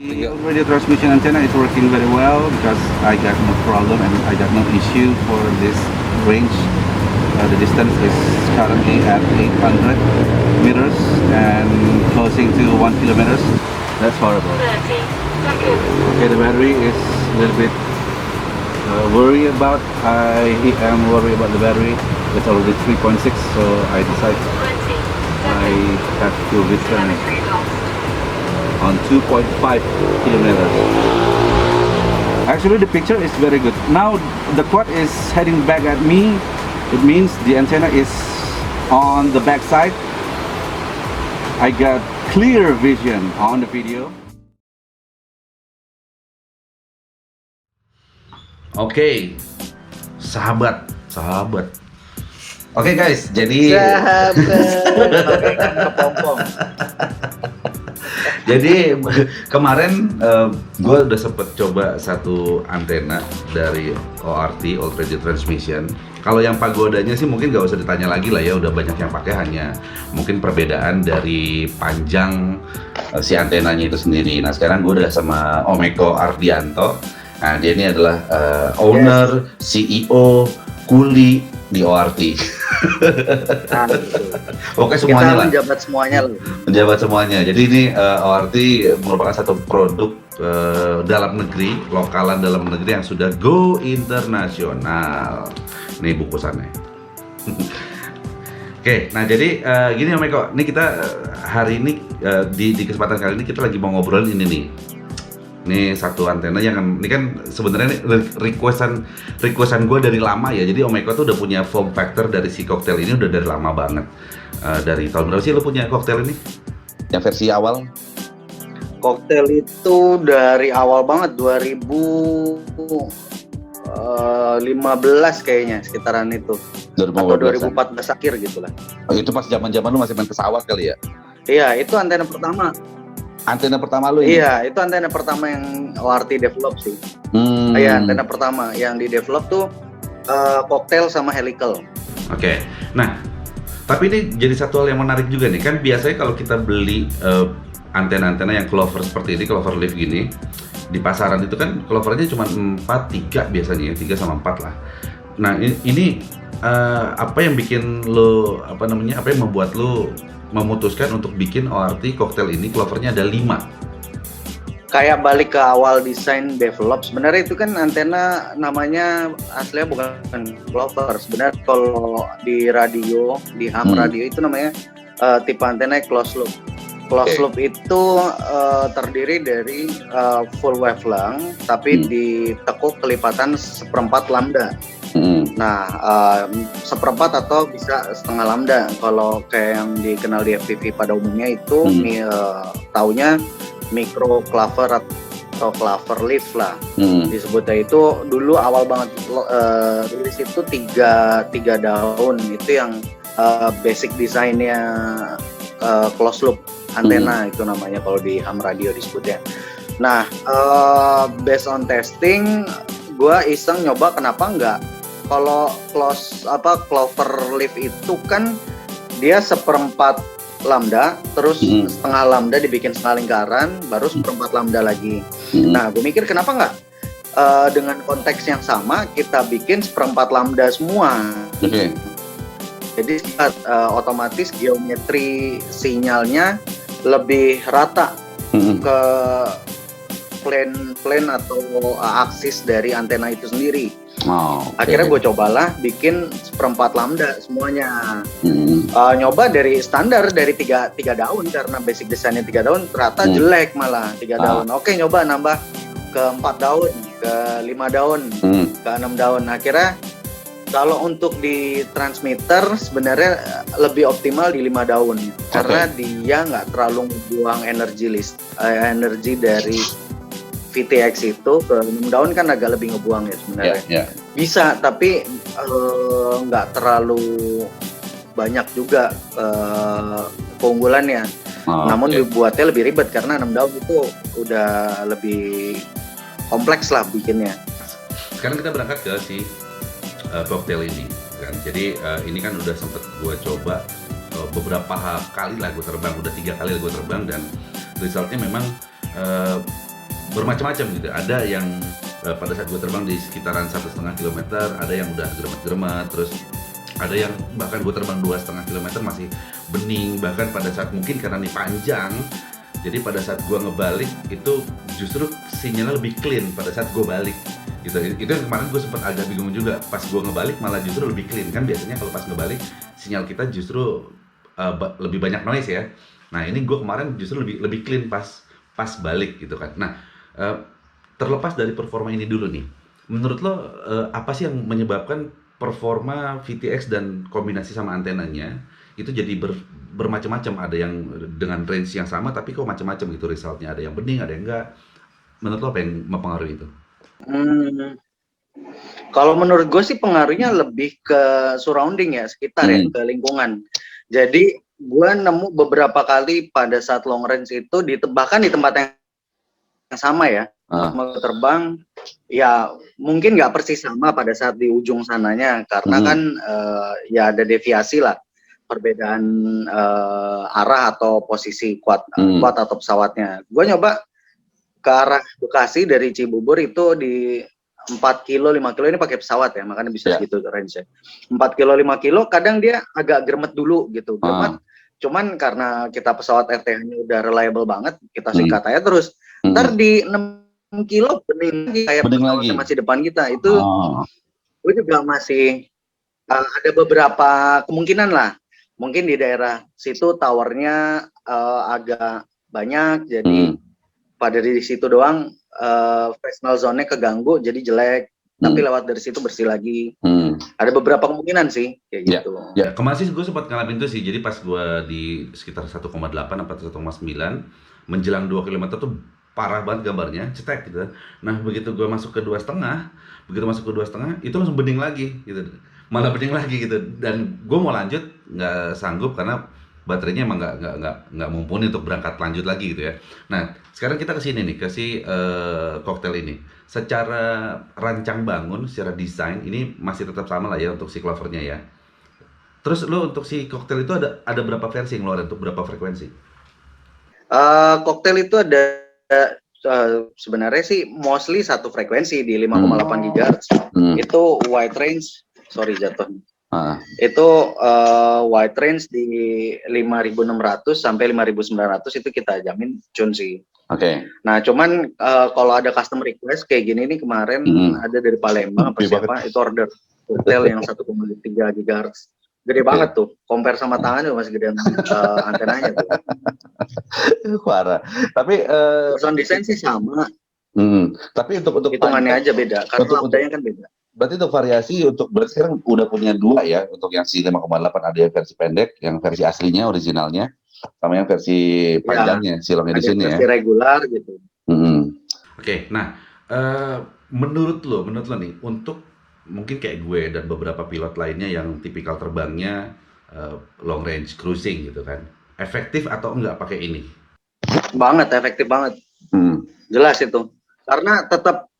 The radio transmission antenna is working very well because I got no problem and I got no issue for this range. The distance is currently at 800 meters and closing to 1 kilometers. That's horrible. 30 seconds. Okay, the battery is a little bit worried about. I am worried about the battery. It's already 3.6, so I decide 20 I seconds. have to return it Telemetry lost. on 2.5 kilometers. Actually, the picture is very good. Now the quad is heading back at me. It means the antenna is on the back side. I got clear vision on the video. Oke, sahabat. Oke guys, jadi jadi kemarin gue udah sempet coba satu antena dari ORT, Old Radio Transmission. Kalau yang pagodanya sih mungkin gak usah ditanya lagi lah ya, udah banyak yang pakai, hanya mungkin perbedaan dari panjang si antenanya itu sendiri. Nah sekarang gue udah sama Om Eko Ardianto. Nah dia ini adalah owner, CEO, kuli di ORT. Nah, gitu. Oke semuanya lah. Kita menjabat semuanya loh. Menjabat semuanya. Jadi ini ORT merupakan satu produk dalam negeri, lokalan dalam negeri yang sudah go internasional. Ini bungkusannya. Oke, nah jadi gini Om Eko, ini kita hari ini di kesempatan kali ini kita lagi mau ngobrolin ini nih. Ini satu antena yang ini kan sebenarnya requestan gue dari lama ya. Jadi Om Eko tuh udah punya form factor dari si koktail ini udah dari lama banget. Dari tahun berapa sih lo punya koktail ini? Yang versi awal? Koktail itu dari awal banget 2015 kayaknya, sekitaran itu. 2015. Atau 2014 akhir gitu lah. Oh, itu pas zaman-zaman lu masih main pesawat kali ya? Iya, itu antena pertama. Antena pertama lu ini? Iya, itu antena pertama yang ORT develop sih. Iya, antena pertama yang di develop tuh koktail sama helical. Oke. Nah, tapi ini jadi satu hal yang menarik juga nih. Kan biasanya kalau kita beli antena-antena yang clover seperti ini, clover leaf gini, di pasaran itu kan clovernya cuma 3 biasanya ya, 3 sama 4 lah. Nah, ini apa yang bikin lo, apa yang membuat lo memutuskan untuk bikin ORT koktail ini clovernya ada 5? Kayak balik ke awal desain develop, sebenarnya itu kan antena namanya aslinya bukan clover. Sebenarnya kalau di radio, di ham radio itu namanya tipe antena closed loop. Closed loop itu terdiri dari full wavelength tapi ditekuk kelipatan 1/4 lambda. Nah, 1/4 atau bisa setengah lambda. Kalau kayak yang dikenal di FPV pada umumnya itu taunya micro claver atau claver leaf lah disebutnya. Itu dulu awal banget rilis itu tiga daun itu yang basic desainnya closed loop antena itu namanya kalau di ham radio disebutnya. Nah, based on testing, gue iseng nyoba kenapa enggak. Kalau clover leaf itu kan dia 1/4 lambda, terus setengah lambda dibikin setengah lingkaran, baru 1/4 lambda lagi. Nah, gue mikir kenapa enggak dengan konteks yang sama kita bikin 1/4 lambda semua. Jadi otomatis geometri sinyalnya lebih rata ke plane atau aksis dari antena itu sendiri. Akhirnya gue cobalah bikin 1/4 lambda semuanya. Nyoba dari standar dari 3 daun karena basic desainnya 3 daun, ternyata jelek malah 3 daun. Oke, nyoba nambah ke 4 daun, ke 5 daun, ke 6 daun. Akhirnya kalau untuk di transmitter sebenarnya lebih optimal di 5 daun karena dia nggak terlalu buang energi dari VTX itu. Ke 6 daun kan agak lebih ngebuang ya sebenarnya. Bisa, tapi nggak terlalu banyak juga keunggulannya. Namun dibuatnya lebih ribet karena 6 daun itu udah lebih kompleks lah bikinnya. Sekarang kita berangkat ke si koktail ini kan. Jadi ini kan udah sempet gue coba beberapa kali lah gue terbang, udah 3 kali gue terbang, dan resultnya memang bermacam-macam gitu. Ada yang pada saat gue terbang di sekitaran 1,5 kilometer, ada yang udah geremet-geremet, terus ada yang bahkan gue terbang 2,5 kilometer masih bening, bahkan pada saat mungkin karena nih panjang, jadi pada saat gue ngebalik itu justru sinyalnya lebih clean pada saat gue balik gitu. Itu yang kemarin gue sempat agak bingung juga, pas gue ngebalik malah justru lebih clean. Kan biasanya kalau pas ngebalik sinyal kita justru lebih banyak noise ya. Nah ini gue kemarin justru lebih clean pas balik gitu kan. Nah terlepas dari performa ini dulu nih, menurut lo apa sih yang menyebabkan performa VTX dan kombinasi sama antenanya itu jadi bermacam-macam? Ada yang dengan range yang sama tapi kok macam-macam gitu resultnya, ada yang bening, ada yang enggak. Menurut lo apa yang mempengaruhi itu? Kalau menurut gue sih pengaruhnya lebih ke surrounding ya, sekitar ya, ke lingkungan. Jadi gue nemu beberapa kali pada saat long range itu bahkan di tempat yang sama ya, mau terbang ya mungkin nggak persis sama pada saat di ujung sananya, karena kan ya ada deviasi lah, perbedaan arah atau posisi kuat atau pesawatnya. Gue nyoba ke arah Bekasi dari Cibubur itu di 4 kilo, 5 kilo, ini pakai pesawat ya, makanya bisa segitu range-nya. 4 kilo, 5 kilo, kadang dia agak gremet dulu gitu. Gremet, cuman karena kita pesawat RTH-nya udah reliable banget, kita singkat aja terus. Ntar di 6 kilo bening kayak pesawat yang masih depan kita. Itu gue juga masih ada beberapa kemungkinan lah. Mungkin di daerah situ towernya agak banyak, jadi pada di situ doang Fresnel zone-nya keganggu jadi jelek, tapi lewat dari situ bersih lagi. Ada beberapa kemungkinan sih kayak gitu. Ya, kemarin sih gue sempat ngalamin itu sih. Jadi pas gue di sekitar 1,8 atau 1,9 menjelang 2 km tuh parah banget gambarnya, cetek gitu. Nah, begitu gue masuk ke 2,5, itu langsung bening lagi gitu. Malah bening lagi gitu. Dan gue mau lanjut nggak sanggup karena baterainya emang nggak mumpuni untuk berangkat lanjut lagi gitu ya. Nah sekarang kita ke sini nih, ke si koktail ini. Secara rancang bangun, secara desain ini masih tetap sama lah ya untuk si Clover-nya ya. Terus lo untuk si koktail itu ada berapa versi ngeluarin untuk berapa frekuensi? Koktail itu ada sebenarnya sih mostly satu frekuensi di 5,8 GHz. Itu wide range, sorry jatuh. Itu wide range di 5.600 sampai 5.900 itu kita jamin tune sih. Nah cuman kalau ada custom request kayak gini nih kemarin ada dari Palembang apa siapa itu order hotel yang 1,3 GHz. Gede banget tuh, compare sama tangan juga masih gedean antenanya tuh. Parah. Tapi sound design sih sama. Tapi untuk hitungannya aja beda, karena lambdanya kan beda. Berarti untuk variasi berarti sekarang udah punya dua ya, untuk yang si 5,8 ada yang versi pendek, yang versi aslinya originalnya, sama yang versi panjangnya, si long edition ya. Versi regular gitu. Oke, nah menurut lo nih, untuk mungkin kayak gue dan beberapa pilot lainnya yang tipikal terbangnya long range cruising gitu kan, efektif atau enggak pakai ini? Banget, efektif banget. Jelas itu. Karena tetap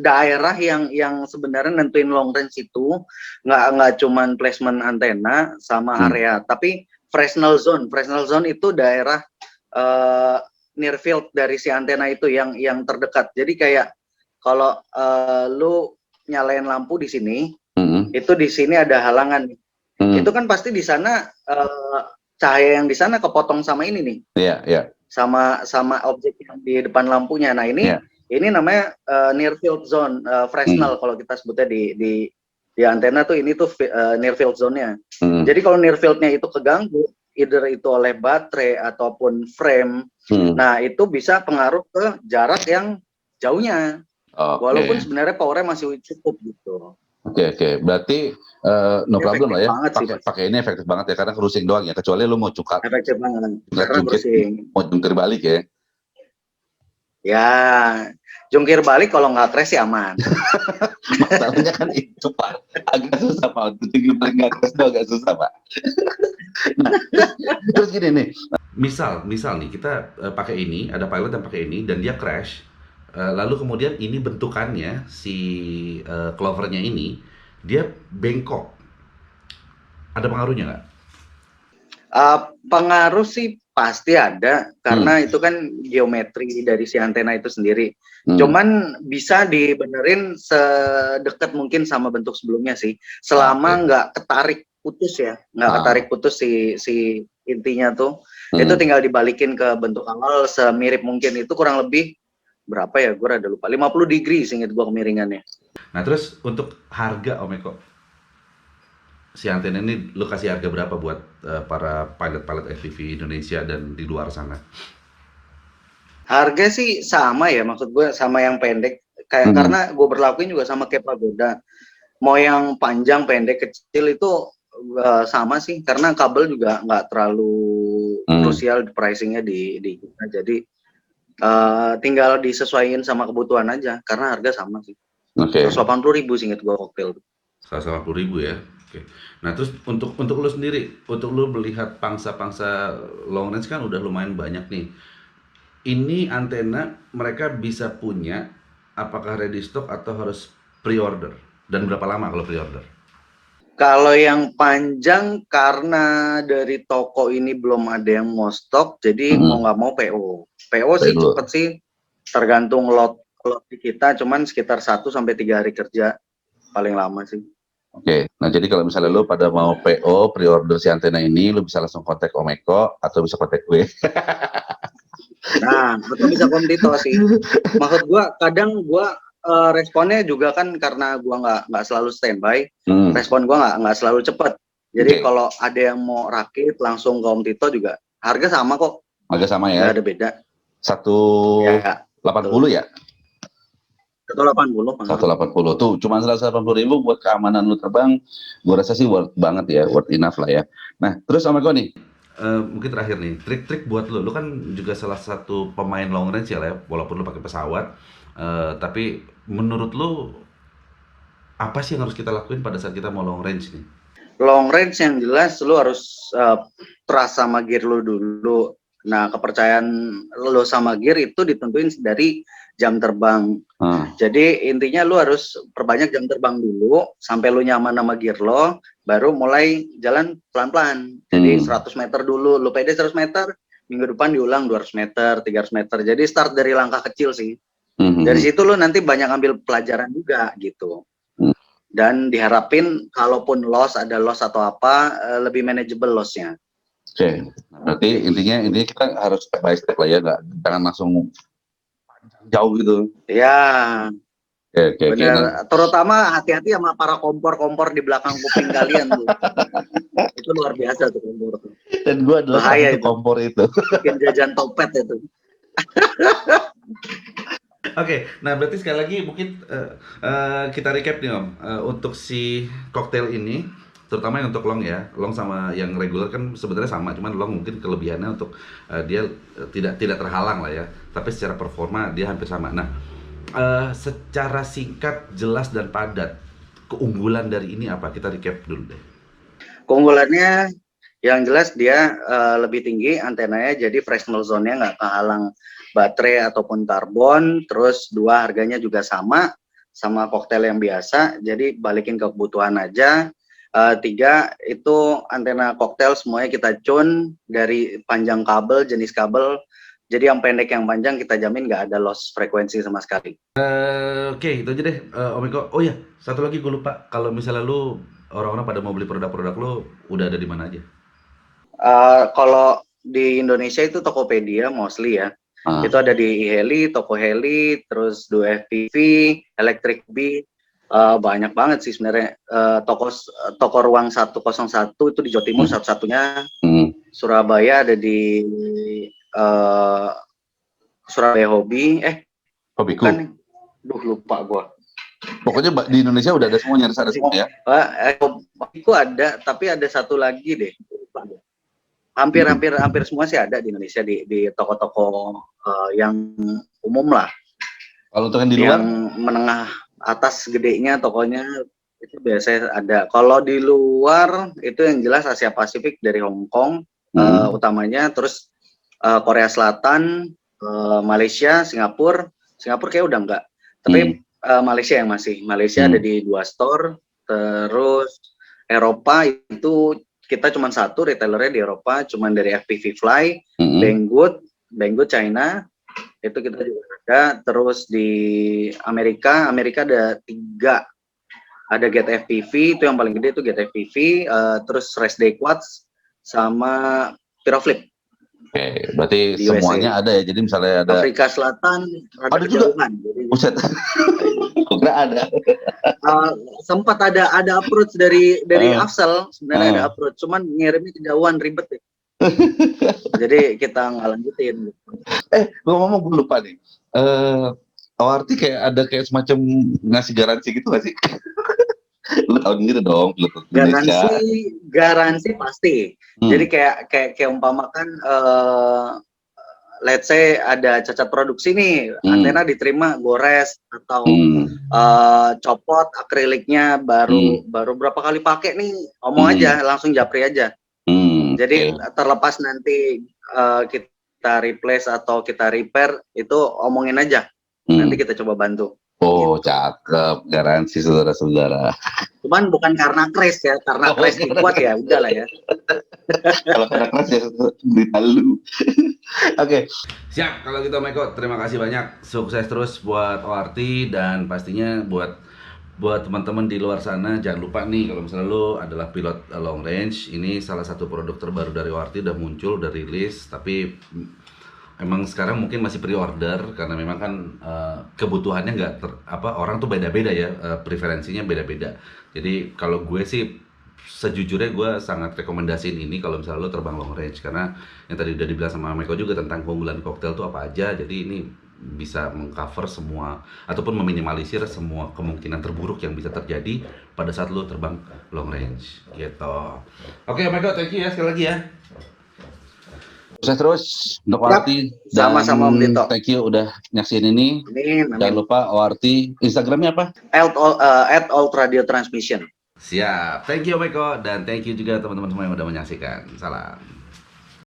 daerah yang sebenarnya nentuin long range itu nggak cuman placement antena sama area, tapi Fresnel zone itu daerah near field dari si antena itu yang terdekat. Jadi kayak kalau lu nyalain lampu di sini, itu di sini ada halangan. Itu kan pasti di sana cahaya yang di sana kepotong sama ini nih. Sama objek yang di depan lampunya. Nah ini namanya near field zone, Fresnel kalau kita sebutnya di antena tuh, ini tuh near field zone-nya. Jadi kalau near field-nya itu keganggu, either itu oleh baterai ataupun frame, nah itu bisa pengaruh ke jarak yang jauhnya. Walaupun sebenarnya power-nya masih cukup gitu. Oke. Berarti no problem lah ya. Pakai ini efektif banget ya, karena cruising doang ya. Kecuali lu mau cukat. Efektif banget. Karena cruising. Mau jungkir balik ya. Ya, jungkir balik kalau nggak crash ya aman. Masalahnya kan itu Pak, agak susah Pak. Jungkir balik nggak crash itu agak susah Pak. Nah, terus gini nih. Misal nih kita pakai ini, ada pilot yang pakai ini dan dia crash. Lalu kemudian ini bentukannya si Clover-nya ini dia bengkok, ada pengaruhnya nggak? Pengaruh sih pasti ada karena itu kan geometri dari si antena itu sendiri. Cuman bisa dibenerin sedekat mungkin sama bentuk sebelumnya sih, selama nggak ketarik putus ya, nggak ketarik putus si intinya tuh. Itu tinggal dibalikin ke bentuk awal semirip mungkin. Itu kurang lebih berapa ya, gue rada lupa, 50 degree seinget gue kemiringannya. Nah terus untuk harga Om Eko, si antena ini lu kasih harga berapa buat para pilot-pilot FPV Indonesia dan di luar sana? Harga sih sama ya, maksud gue sama yang pendek. Kayak karena gue berlakuin juga sama kayak Pagoda. Mau yang panjang, pendek, kecil itu sama sih. Karena kabel juga nggak terlalu krusial pricingnya di kita. Jadi tinggal disesuaikan sama kebutuhan aja. Karena harga sama sih. Oke. 180.000 sih inget gue koktail. 180.000 ya. Oke. Nah terus untuk lu sendiri, untuk lu melihat pangsa-pangsa long range kan udah lumayan banyak nih. Ini antena mereka bisa punya, apakah ready stock atau harus pre-order? Dan berapa lama kalau pre-order? Kalau yang panjang karena dari toko ini belum ada yang mau stok, jadi mau nggak mau PO. PO sih cepet sih, tergantung lot di kita, cuman sekitar 1 sampai 3 hari kerja paling lama sih. Oke, nah jadi kalau misalnya lo pada mau PO, pre-order si antena ini, lo bisa langsung kontak Om Eko atau bisa kontak gue. Nah, atau bisa Komdito sih. Maksud gua, kadang gua responnya juga kan karena gua nggak selalu standby, respon gua nggak selalu cepet. Jadi kalau ada yang mau rakit langsung ke Om Tito juga, harga sama kok. Harga sama ya? Nggak ada beda. 180 ya? 180. 180 tuh cuma 180.000 buat keamanan lu terbang, gua rasa sih worth banget ya, worth enough lah ya. Nah terus Om Eko nih, mungkin terakhir nih, trik-trik buat lu kan juga salah satu pemain long range ya lah ya, walaupun lu pakai pesawat, tapi menurut lu apa sih yang harus kita lakuin pada saat kita mau long range nih? Long range yang jelas lu harus trust sama gear lu dulu. Nah, kepercayaan lu sama gear itu ditentuin dari jam terbang. Jadi intinya lu harus perbanyak jam terbang dulu sampai lu nyaman sama gear lo, baru mulai jalan pelan-pelan. Jadi 100 meter dulu, lu pede 100 meter, minggu depan diulang 200 meter, 300 meter. Jadi start dari langkah kecil sih. Dari situ lu nanti banyak ambil pelajaran juga gitu. Dan diharapin kalaupun ada loss atau apa, lebih manageable lossnya. Oke, berarti intinya kita harus step by step lah ya, jangan langsung jauh gitu. Ya, Oke. benar. Terutama hati-hati sama para kompor-kompor di belakang kuping kalian tuh. Itu luar biasa tuh kompor. Dan gue adalah bahaya satu kompor itu. Bikin jajan topet itu. Oke, nah berarti sekali lagi mungkin kita recap nih Om, untuk si koktail ini, terutama yang untuk long ya, long sama yang regular kan sebenarnya sama, cuman long mungkin kelebihannya untuk dia tidak terhalang lah ya, tapi secara performa dia hampir sama. Nah, secara singkat, jelas dan padat, keunggulan dari ini apa? Kita recap dulu deh. Keunggulannya yang jelas dia lebih tinggi antenanya, jadi Fresnel zone-nya nggak kehalang baterai ataupun karbon. Terus dua, harganya juga sama koktail yang biasa, jadi balikin ke kebutuhan aja. Tiga, itu antena koktail semuanya kita tune dari panjang kabel, jenis kabel. Jadi yang pendek yang panjang kita jamin nggak ada loss frekuensi sama sekali. Oke, itu aja deh Om Eko. Oh ya, satu lagi gue lupa. Kalau misalnya lu orang-orang pada mau beli produk-produk lu, udah ada di mana aja? Kalau di Indonesia itu Tokopedia mostly ya. Itu ada di Heli, Toko Heli, terus Do FPV, Electric Bee. Banyak banget sih sebenarnya. Toko Ruang 101 itu di Jawa Timur satu-satunya. Surabaya ada di Surabaya Hobi. Hobiku. Bukan, lupa gua. Pokoknya di Indonesia udah ada semua, nyaris ada semua ya. Hobiku ada, tapi ada satu lagi deh. Hampir semua sih ada di Indonesia di toko-toko yang umum lah. Kalau untuk yang di luar? Yang menengah atas gedenya tokonya itu biasanya ada. Kalau di luar itu yang jelas Asia Pasifik dari Hong Kong utamanya, terus Korea Selatan, Malaysia, Singapura kayak udah enggak. Tapi Malaysia yang masih. Malaysia ada di 2 store, terus Eropa itu kita cuma satu retailernya di Eropa, cuma dari FPV Fly, Mm-mm. Banggood China, itu kita juga ada. Terus di Amerika ada 3, ada Get FPV, itu yang paling gede itu Get FPV, terus Rest Day Quads, sama Piroflip Oke, berarti di USA. semuanya ada ya. Jadi misalnya ada Afrika Selatan ada ada juga. kejauhan. Jadi, Buset. Kok nggak ada? sempat ada approach dari Ah, Afsel, sebenarnya ada ah. approach, cuman ngirimnya kejauhan, ribet ya. Jadi kita nggak lanjutin. Ngomong gue lupa nih. ORT kayak ada kayak semacam ngasih garansi gitu nggak sih? Lu tahun gitu dong, Bluetooth Indonesia. Garansi pasti. Jadi kayak umpamakan let's say ada cacat produksi nih, antena diterima gores atau copot akriliknya baru berapa kali pakai nih, omong aja, langsung japri aja. Jadi terlepas nanti kita replace atau kita repair, itu omongin aja, nanti kita coba bantu. Oh, cakep, garansi saudara-saudara. Cuman bukan karena crash ya, karena crash kuat ya, udahlah ya. Kalau karena crash ya berita lu. Oke. Siap, kalau gitu Meko, terima kasih banyak. Sukses terus buat ORT dan pastinya buat teman-teman di luar sana, jangan lupa nih kalau misalnya lo adalah pilot long range, ini salah satu produk terbaru dari ORT, udah muncul, udah rilis, tapi emang sekarang mungkin masih pre-order karena memang kan kebutuhannya nggak orang tuh beda-beda ya, preferensinya beda-beda. Jadi kalau gue sih sejujurnya gue sangat rekomendasiin ini kalau misalnya lo terbang long range, karena yang tadi udah dibilang sama Meko juga tentang keunggulan koktail tuh apa aja. Jadi ini bisa mengcover semua ataupun meminimalisir semua kemungkinan terburuk yang bisa terjadi pada saat lo terbang long range gitu. Oke, Meko, thank you ya sekali lagi ya. Sukses terus untuk ORT. Sama-sama Om Dito. Thank you udah nyaksin ini. Amin. Jangan lupa ORT, Instagramnya apa? @ultradio transmission. Siap. Thank you Meko dan thank you juga teman-teman semua yang udah menyaksikan. Salam.